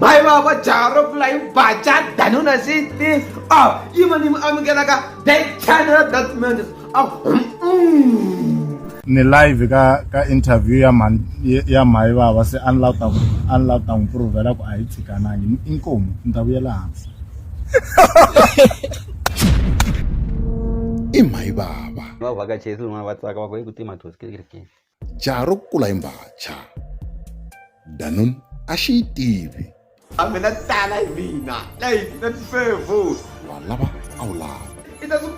Mhayivava jaro flying bacha danuna city. Oh, even if I'm gonna that channel that means ni live ka interview ya Mhayivava se unlock ta improvela ku ayithikananga inkomo ndabuyela hansi Mhayivava vavhakachesi vamwe vatsaka vakoi kuti mathosikirikini jaro kula imbacha danun ashi tivi I'm gonna tell you now. Like that's fair vote. walava awulava It doesn't.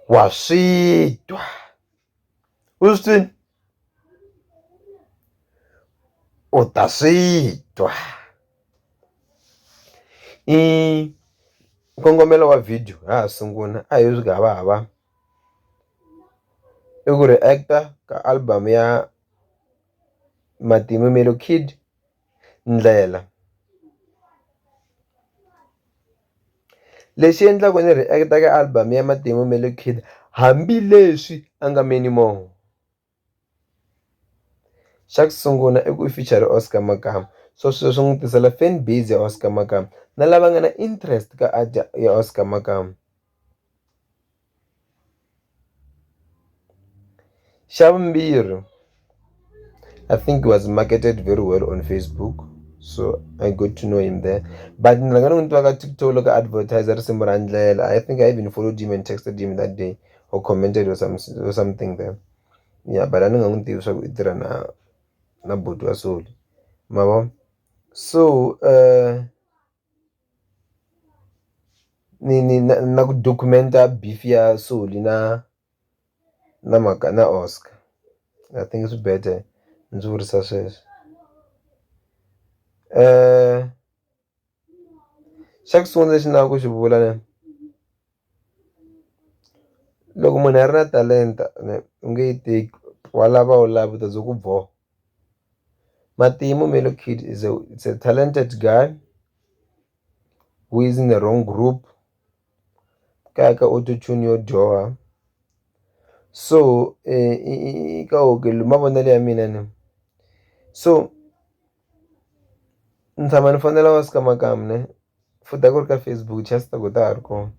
Wasitwa. Ustin. Utasitwa. Nkongomelo wa video sunguna ayuzga baba. I reactor ka album ya Matimu Kid Ndlela. Lexi endlaka ni reactor ka album ya Matimu Kid hambileswi anga minimum. Xa ku sungula I ku feature Oscar Makamu. So sweswo n'wi tisela fan base ya Oscar Makamu na lava nga na interest ka art ya Oscar Makamu. Xa vumbirhi, I think he was marketed very well on Facebook, so I got to know him there. But TikTok look advertiser Ndlela. I think I even followed him and texted him that day or commented or something there. Yeah, but I don't know so na bodu asoli. Mabo. So ni na ku documenta beef ya Soli na Oscar. I think it's better. Ndzi vurisa sweswo. Xa ku sungula lexi na ku xi vula ne loko munhu a ri na talenta u nge yi teki wa lava u lava u ta ze ku boha. Matimu Kid is a talented guy who is in the wrong group ka auto-tune yo dyoha. So ka okelo mavonelo ya mina ni so ni tshama ni fonela Oscar Makamu ne futa ku ri ka Facebook just ku ta ha ri kona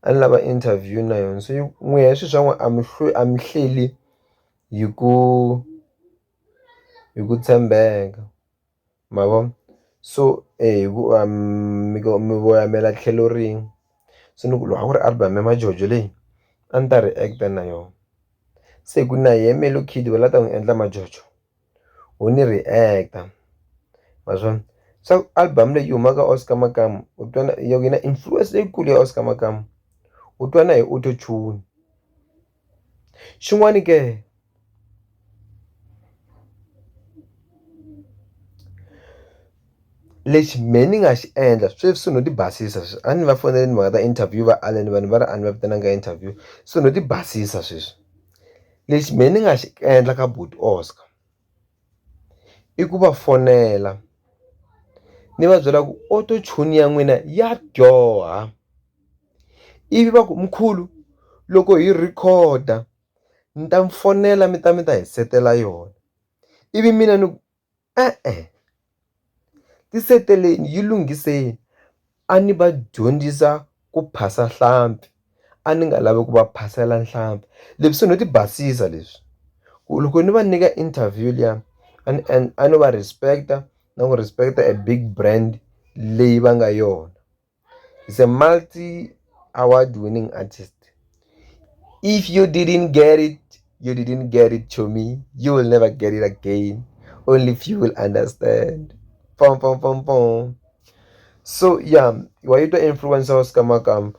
a ni lava interview na yona so n'wi ya swilo swa n'wi a mi hleli hi ku tshembeka ma vo so mi voyamela tlhelo rin'we so ni ku loko a ku ri album ya Majojo leyi a ni ta reacta na yona se ku na ye Kid va la ta n'wi endla Majojo u ni reacta ma swona so album leyi humaka Oscar Makamu u twa na influence leyikulu ya Oscar Makamu u twa na hi auto-tune. Xin'wana ke lexi me ni nga xi endla sweswi no ti basisa sweswi a ni va fonele ni mhaka ta interview va aleni vanhu va ri a ni va vitananga interview so no ti basisa sweswi lexi me ni nga xi endla ka buti Oscar I ku va fonela ni va byela ku auto-tune ya n'wina ya dyoha ivi va ku mkhulu loko hi recorder ni ta mi fonela mi ta hi setela yona ivi mina ni ku tiseteleni yi lunghiseni a ni va dyondzisa ku phasa hlampfi a ni nga lavi ku va phasela hlampfi leswi no ti basisa leswi ku loko ni va nyika interview liya a no va respecta na ku respecta a big brand leyi va nga yona. He's a multi-award winning artist. If you didn't get it, you didn't get it to me. You will never get it again. Only if you will understand. Pom pom pom pom. So yeah, why you to influence Oscar Makamu?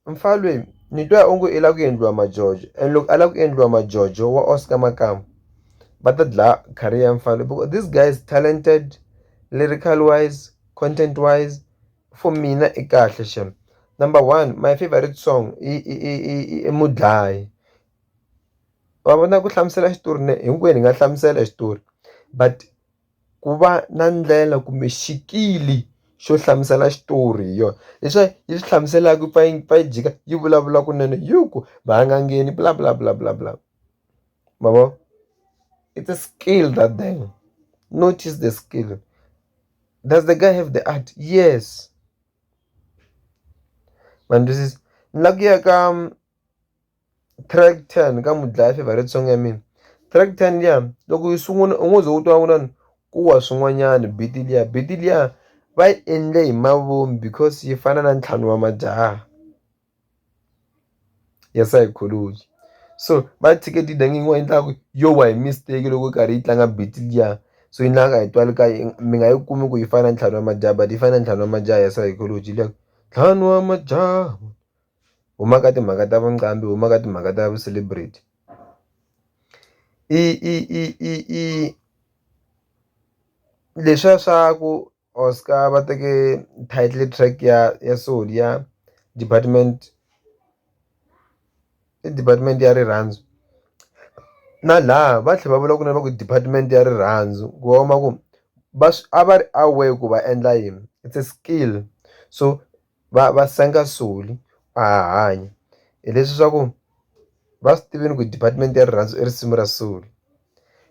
Mfalwe ni twa ongo ila ku endliwa Majojo and look ala ku endliwa Majojo wa Oscar Makamu. But the career Mfalwe because this guy is talented, lyrical wise, content wise. For me na ikahle shem. Number one, my favorite song I Mudlai. Wabona ku hlamusela xitori ne hinkwenu nga xitori but ku va na ndlela kumbe xikili xo hlamusela xitori hi yona leswi yi swi hlamuselaka pfa yi jika yi vulavula kunene ku va nga ngheni bla bla bla bla bla ma vo it's a skill that thing. Notice the skill. Does the guy have the art? Yes. Man, this is lucky ka track 10 ka mudlaya favorite song ya mina. Track 10 liya loko yi sungula u ngo ze u twa kunani ku wa swin'wanyana beat liya va yi endle hi mavomu because yi fana na ntlhanu wa majaha ya psychology. So va tshike tidangi yin'wana yi endlaka yo wa hi mistake loko karhi yi tlanga beat liya so yi nga yi twali ka mi nga yi kumi ku yi fana na ntlhanu wa majaha but yi fana na ntlhanu wa majaha ya psychology liya ntlhanu wa majaha huma ka timhaka ta vuqambi huma ka timhaka ta vu-celebrity. Leswiya swa ku Oscar va teke title track ya soul ya department ya rirhandzu na laha va tlhela va vula kunene va ku department ya rirhandzu ku va ku a va ri aware ku va endla yini it's a skill so va senga soul a hanya hi leswi swa ku va swi tiveni ku department ya rirhandzu i risimu ra soul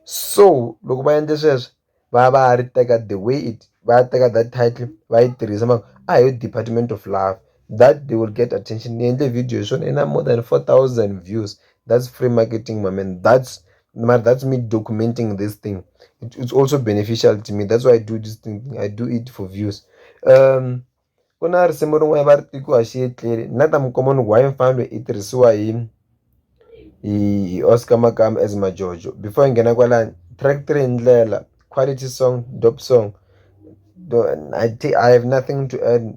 so loko va endle sweswo va ri teka the way it va teka that title va yi tirhisa maka a hi department of love that they will get attention ni endle video hi swona i na more than 4,000 views. That's free marketing my man. That's me documenting this thing. It's also beneficial to me. That's why I do this thing. I do it for views. Ku na risimu rin'wana va ri tekiwa xiyetleli na ta mi komba ni why mfanelo i tirhisiwa hi Oscar Makamu as Majojo. Before I nghena kwalani track 3 Ndlela quality song dope song. I have nothing to add.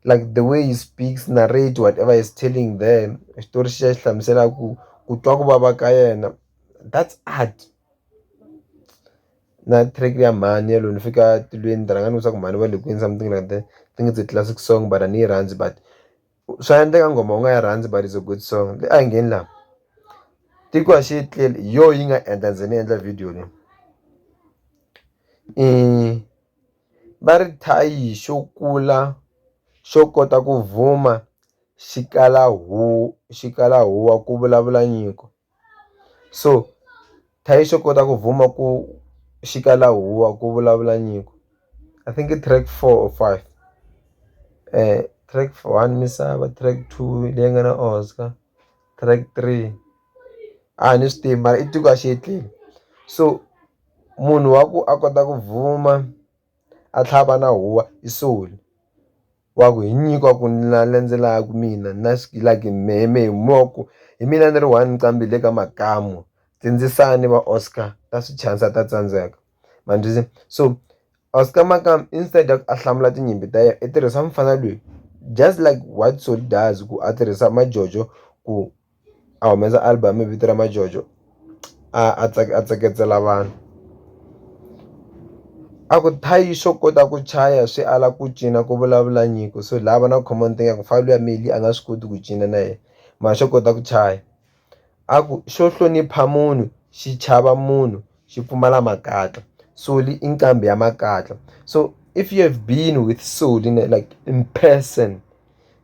Like the way he speaks, narrate whatever he's telling them. Xitori xi hlamusela ku twa ku vava ka yena. That's art. Na track ya mhani yalo ni fika tilweni ni rhanga ni ku mhani va le kwini something like that. I think it's a classic song but a ni yi rhandzi but swa endleka ngoma u nga yi rhandzi but it's a good song. A hi ngheni laha tekiwa xiyetleli hi yo yi nga endla ndzi ni endla video leyi. Va ri thayi xo kula xo kota ku vhuma xi kala huwa ku vulavula nyiko. So thayi xo kota ku vhuma ku xi kala huwa ku vulavula nyiko. I think i track 4 or 5. Track 1 misava, track 2 leyi nga na Oscar, track 3 a ni swi tivi mara i tekiwa xiyetleli. So munhu wa ku a kota ku vhuma a tlhava na huwa i soul wa ku hi nyiko ku na landzelaka mina na like meme hi moko hi mina ni ri one nqambi le ka Makamu tindzisani va Oscar ta swi chanisa ta tsandzeka ma ndzi so Oscar Makamu instead a hlamula tinyimpi ta yena i tirhisa mufana loyi just like what soul does ku a tirhisa Majojo ku a humesa album hi vito ra Majojo a tseketsela vanhu. A ku thayi xo kota ku chaya swi ala ku cina ku vulavula nyiko so lava na common thing ya ku mfanelo ya mali a nga swi koti ku cina na yena mara xo kota ku chaya. A ku xo hlonipha munhu xi chava munhu xi pfumala makatla soul i nqambi ya makatla. So if you have been with soul like in person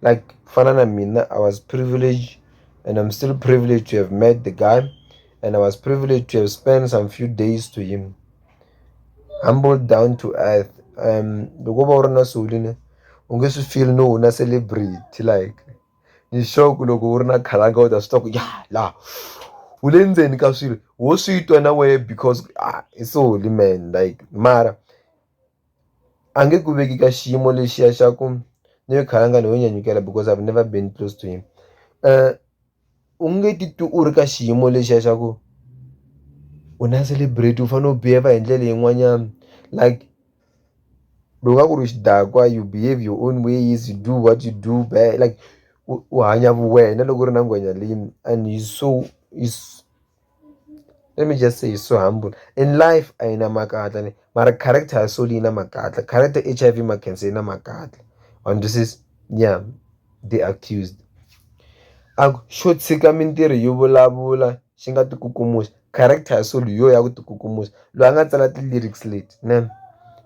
like fana na mina I was privileged and I'm still privileged to have met the guy and I was privileged to have spent some few days to him. Humble down to earth. Loko va u ri na soul u nge swi feel no na celebrity like ni sure ku loko u ri na khalanga u ta swi twa ku ya la u le ndzeni ka swilo wo swi twa na wehe because i soul man like mara a nge ku veki ka xiyimo lexiya xa ku ni yo khalanga ni yo nyanyukela because I've never been close to him. U nge titwi u ri ka xiyimo lexiya xa ku u na celebrate u fanele u behave hi ndlela yin'wanyana like loko ka ku ri xidakwa you behave your own ways you do what you do like u hanya vuwena loko u ri na ngwenya leyi and let me just say he's so humble in life a yi na makatla mara character ya soul yi na makatla character HIV makhensa yi na makatla and this is yeah the accused. A ku xo tshika mintirho yo vulavula xi nga ti kukumuxa character ya soul yo ya ku ti kukumuxa loyi a nga tsala ti-lyrics leti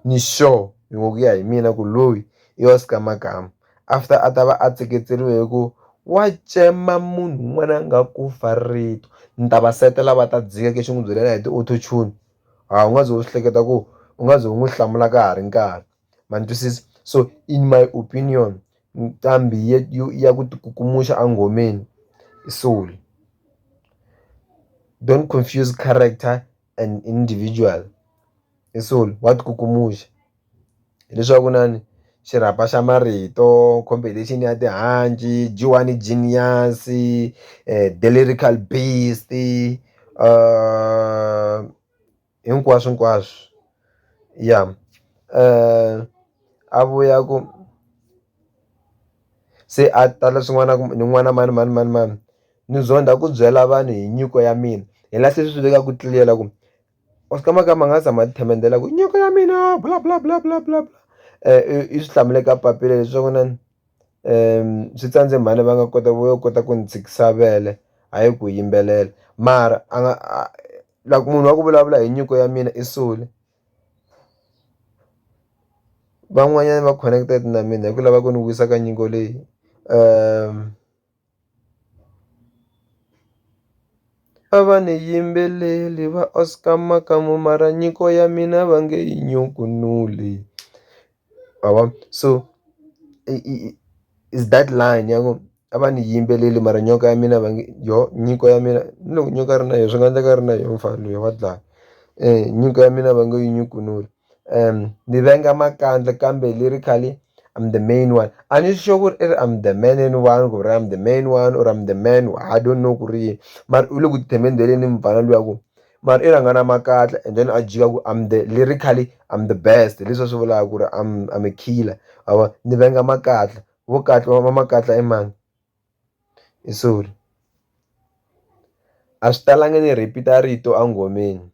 ni sure hi ngo ku ya hi mina ku loyi i Oscar Makamu after a ta va a tseketseriwe hi ku wa cema munhu un'wana a nga ku fa rito ni ta va setela va ta dzika ke xi n'wi byelela hi ti-auto-tune u nga ze u swi hleketa ku u nga ze u n'wi hlamula ka ha ri nkarhi ma ni twisisa so in my opinion nqambi ya ku tikukumuxa a nghomeni i soul don't confuse character and individual i soul wa tikukumuxa hileswaku nani xirhapa xa marito competition ya tihanci G1 Genius the lyrical beast hinkwaswo ya a vuya ku se a tala swin'wana ku ni n'wana mani ni zonda ku byela vanhu hi nyiko ya mina hi la se swi veka ku tlilela ku Oscar Makamu a nga zama themendela ku nyiko ya mina bla bla bla bla bla bla i swi hlamule ka papila leswaku na swi tsandze mhani va nga kota ku ni tshikisa vele hayi ku yimbelela mara a nga loko munhu wa ku vulavula hi nyiko ya mina i Sule van'wanyana va connected na mina hi ku lava ku ni wisa ka nyiko leyi a va ni yimbeleli va Oscar Makamu mara nyiko ya mina va nge yi nyukunuli so is that line ya ku a va ni yimbeleli mara nyoka ya mina va nge nyiko ya mina ni loko nyoka ri na yo swi nga endleka ri na yo mfana loyi wa dlaya nyiko ya mina va ngo yi nyukunuli ni venga makandla kambe lyrically I'm the main one a ni sure ku ri I'm the man in one ku ri I'm the main one or I'm the man I don't know ku ri yini mara u le ku themendheleni mfana luya ku mara i rhanga na makatla and then a jika ku I'm the lyrically I'm the best leswi swi vulaka ku ri I'm a killer ni venga makatla vukatla va makatla i mani i Soul a swi talangi ni repeat-a rito a nghomeni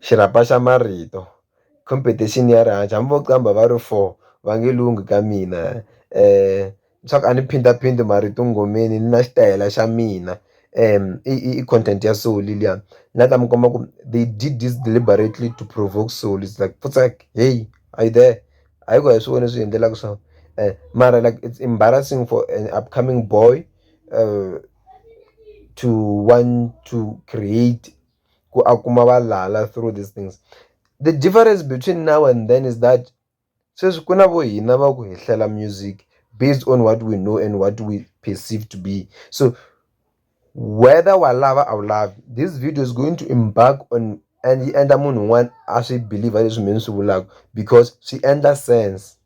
xirhapa xa marito competition ya rihanci hambi vo qambha va ri 4 va nge lunghi ka mina swa ku a ni phindaphindi marito nghomeni ni na xitayela xa mina i content ya Soul liya ni la ta mi komba ku they did this deliberately to provoke Soul it's like Putsak hey are you there hayi ku a hi swi voni swi endlelaka swona mara like it's embarrassing for an upcoming boy to want to create ku a kuma valala through these things the difference between now and then is that sweswi ku na vo hina va ku hi hlela music based on what we know and what we perceive to be so whether wa lava a wu lavi this video is going to embark on and yi endla munhu un'wana a swi believe leswi mina swi vulaka because swi endla sense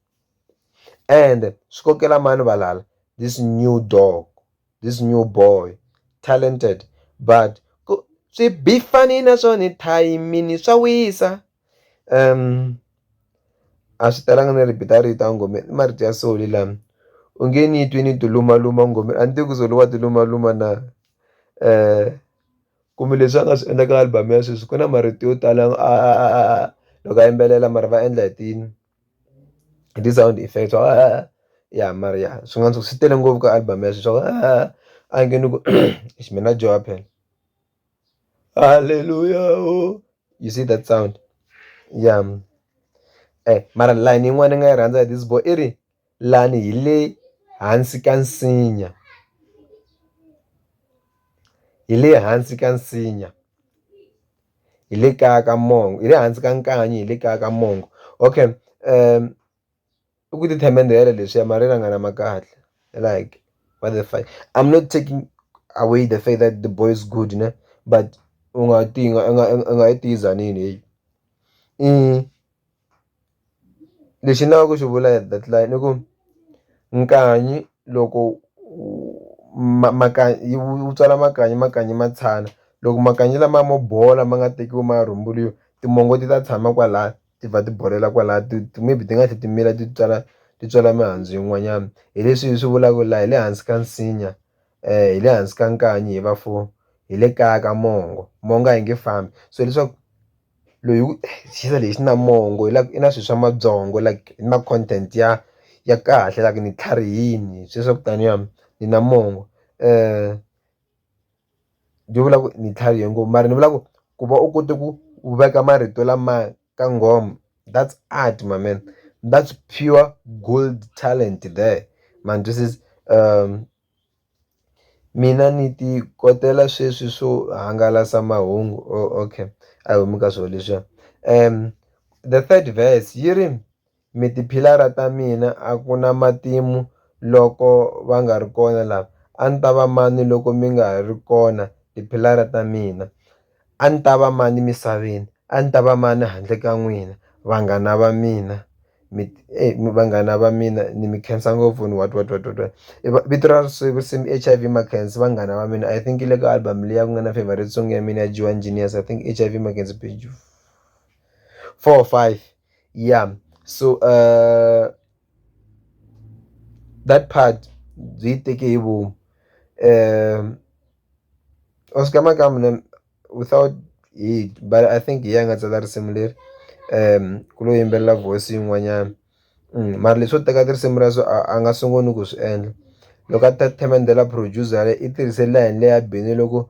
and swi kokela mani valala this new dog this new boy talented but swi bifani naswona hi thayimini swa wisa a swi talanga ni repeat-a rito a nghomeni i marito ya Soul lama u nge ni twi ni ti lumaluma nghomeni a ni tivi ku Soul wa ti lumaluma na kumbe leswi a nga swi endla ka album ya sweswi ku na marito yo tala loko a yimbelela mara va endla hi ti-sound effects ya mara ya swin'wana swi tele ngopfu ka album ya sweswi a nge ni ku mina Joa phela hallelujah oh you see that sound yeah mara line yin'wana ni nga yi rhandza hi this boy i ri lani hi le hansi ka nsinya hi le hansi ka nsinya hi le kaya ka mongo hi le hansi ka nkanyi hi le kaya ka mongo okay i ku ti themendhela leswiya mara i rhanga na makahle like what the fuck I'm not taking away the fact that the boy is good ne but u nga yi tiyizanini hey lexi ni lavaka ku xi vula that line i ku nkanyi loko makanyi wu tswala makanyi ma tshana loko makanyi lama mo bola ma nga tekiwi ma rhumburiwa timongo ti ta tshama kwalaya ti va ti bolela kwalaya maybe ti nga tlhela ti mila ti tswala mihandzu yin'wanyana hi leswi hi swi vulaka laha hi le hansi ka nsinya hi le hansi ka nkanyi hi va 4 hi le kaya ka mongo a hi nge fambi so leswaku loyi xisa lexi na mongo i na swilo swa mabyongo like i na content ya kahle like ni tlharihini sweswo kutaniwa ni na mongo byo vula ku ni tlharihe ngopfu mara ni vula ku va u kote ku veka marito lama ka nghoma That's art, my man. That's pure gold talent there, man. This is mina ni ti kotela sweswi swo hangalasa mahungu. Okay, a hi humi ka swilo leswiya. The third verse yi ri mi tiphilara ta mina a ku na matimu loko va nga ri kona lava, a ni ta va mani loko mi nga ri kona tiphilara ta mina, a ni ta va mani misaveni, a ni ta va mani handle ka n'wina vanghana va mina. Vanghana va mina ni mi khensa ngopfu ni what vito ra risimu HIV Makhensa vanghana va mina, I think yi le ka album liya ku nga na favorite song ya mina ya Jiwa Genius, I think HIV Makhensa page 4 or 5. Yeah, so that part byi yi teke hi vomu. Oscar Makamu without it, but I think hi yena a nga tsala risimu leri, ku lo yimbelela voice yin'wanyana. Mara leswo teka tinsimu ra so a nga sunguli ku swi endla. Loko a ta themendela producer i tirhise line leya Benny loko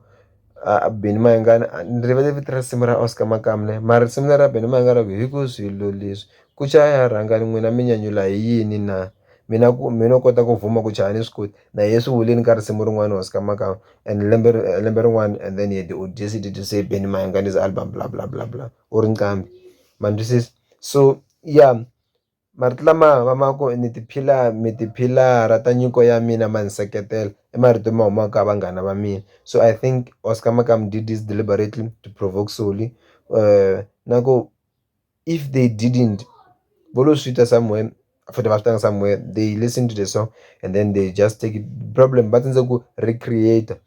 Benny Mayengani ni rivele vito ra risimu ra Oscar Makamu mara risimu leri ra Benny Mayengani ku hi ku swilo leswi ku chaya rhangani n'wina mi nyanyula hi yini na, mina u kota ku vhuma ku chaya ni swi koti na hi swi vuleni ka risimu rin'wana Oscar Makamu, and lembe rin'wana and then he had the audacity to say Benny Mayengani's album bla bla bla bla u ri nqambi man. This is so yeah, marito lama ma ku mi tiphilara ta nyiko ya mina ma ni seketela i marito ma humaka ka vanghana va mina. So I think Oscar Makamu did this deliberately to provoke Soli, na ku if they didn't volo sweeter somewhere for the vatanga somewhere, they listen to the song and then they just take it. Problem va tsandzeka ku recreate.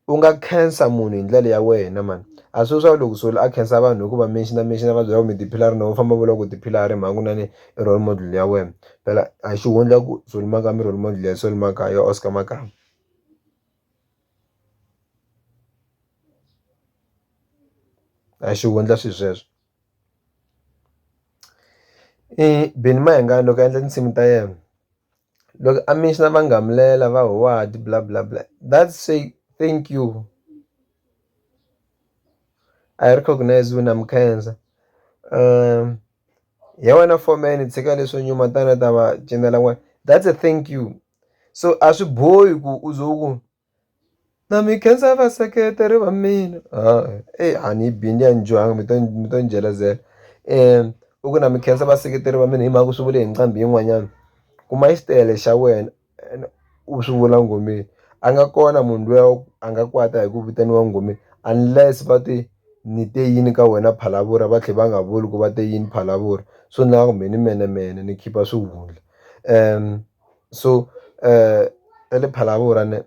U nga khensa munhu hi ndlela ya wena man, a swi swa loko Soli a khensa vanhu hikuva mention va byela ku mi tiphilari no famba vula ku tiphilari mhangu na ni i role model ya wena. Phela a xi hundla ku Soli Makamu role model ya Soli Makamu ya Oscar Makamu. A xi hundla swilo sweswo. Benny Mayengani loko a endla tinsimu ta yena, loko a mention va Nghamlela va Howard bla bla bla, that's say thank you, I recognize you na mi khensa. Hi wena foreman tshika leswo nyuma tani ta va cinela n'wana, that's a thank you. So a swi bohi ku u ze u ku na mi khensa vaseketeri va mina, a ni yi bini ya ni dyohanga mi to ni jelezela. U ku na mi khensa vaseketeri va mina hi mhaka ku swi vule hi nqambi yin'wanyana, kuma xitele xa wena u swi vula ngomeni. A nga kona munhu luya a nga kwata hi ku vitaniwa ngomeni unless va te ni te yini ka wena phalavura va tlhela va nga vuli ku va te yini phalavura, so ni lava ku meni mene ni khipa swihundla. So ta le phalavura ni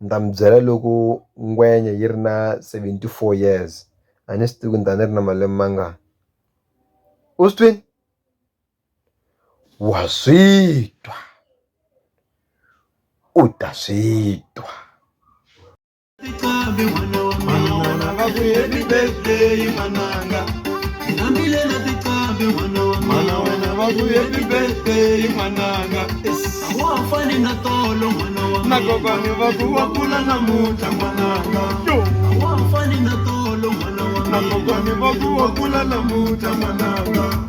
ta mi byela loko ngwenya yi ri na 74 years, a ni swi tivi ku ni ta ni ri na malembe mangani. U swi twini? Wa swi twa, u ta swi twa. Nakokani vaku wa kula namuta mananga.